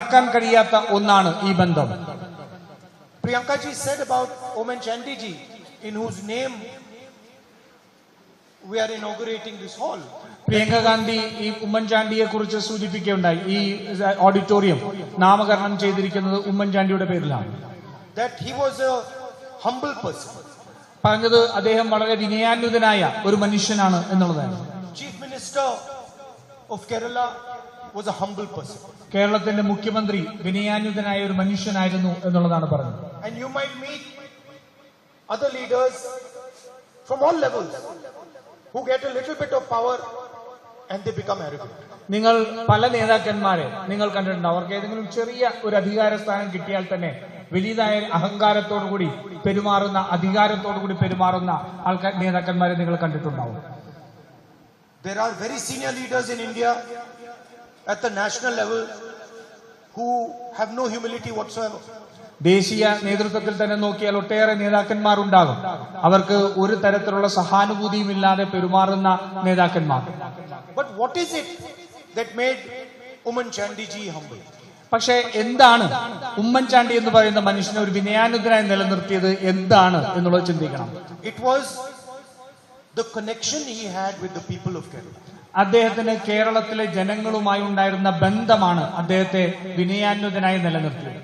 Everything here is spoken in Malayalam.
മറക്കാൻ കഴിയാത്ത ഒന്നാണ് ഈ ബന്ധം. Priyanka ji said about Oommen Chandy ji, in whose name we are inaugurating this hall. Priyanka Gandhi ഈ ഉമ്മൻചാണ്ടിയെ കുറിച്ച് സൂചിപ്പിക്കുകയുണ്ടായി. ഈ ഓഡിറ്റോറിയം നാമകരണം ചെയ്തിരിക്കുന്നത് ഉമ്മൻചാണ്ടിയുടെ പേരിലാണ്. That he was a humble person. പറഞ്ഞത് അദ്ദേഹം വളരെ വിനയാന്വിതനായ ഒരു മനുഷ്യനാണ് എന്നുള്ളതാണ്. Chief Minister of Kerala was a humble person. കേരളത്തിന്റെ മുഖ്യമന്ത്രി വിനയാന്വിതനായ ഒരു മനുഷ്യനായിരുന്നു എന്നുള്ളതാണ് പറഞ്ഞത്. And you might meet other leaders from all levels who get a little bit of power and they become arrogant. നിങ്ങൾ പല നേതാക്കന്മാരെ നിങ്ങൾ കണ്ടിട്ടുണ്ട്. അവർക്ക് ഏതെങ്കിലും ചെറിയ ഒരു അധികാര സ്ഥാനം കിട്ടിയാൽ തന്നെ വലിയതായ അഹങ്കാരത്തോടുകൂടി പെരുമാറുന്ന, അധികാരത്തോടുകൂടി പെരുമാറുന്ന ആൾക്കാർ നേതാക്കന്മാരെ നിങ്ങൾ കണ്ടിട്ടുണ്ടാവും. There are very senior leaders in India at the national level who have no humility whatsoever. ദേശീയ നേതൃത്വത്തിൽ തന്നെ നോക്കിയാൽ ഒട്ടേറെ നേതാക്കന്മാരുണ്ടാകും. അവർക്ക് ഒരു തരത്തിലുള്ള സഹാനുഭൂതിയും ഇല്ലാതെ പെരുമാറുന്ന നേതാക്കന്മാർ. But what is it that made Oommen Chandy ji humble? പക്ഷേ എന്താണ് ഉമ്മൻചാണ്ടി എന്ന് പറയുന്ന മനുഷ്യനെ ഒരു വിനയാനുദ്ധനായി നിലനിർത്തിയത് എന്താണ് എന്നുള്ളത് ചിന്തിക്കണം. It was the connection he had with the people of Kerala. അദ്ദേഹത്തിന് കേരളത്തിലെ ജനങ്ങളുമായി ഉണ്ടായിരുന്ന ബന്ധമാണ് അദ്ദേഹത്തെ വിനയാന്വിതനായി നിലനിർത്തിയത്.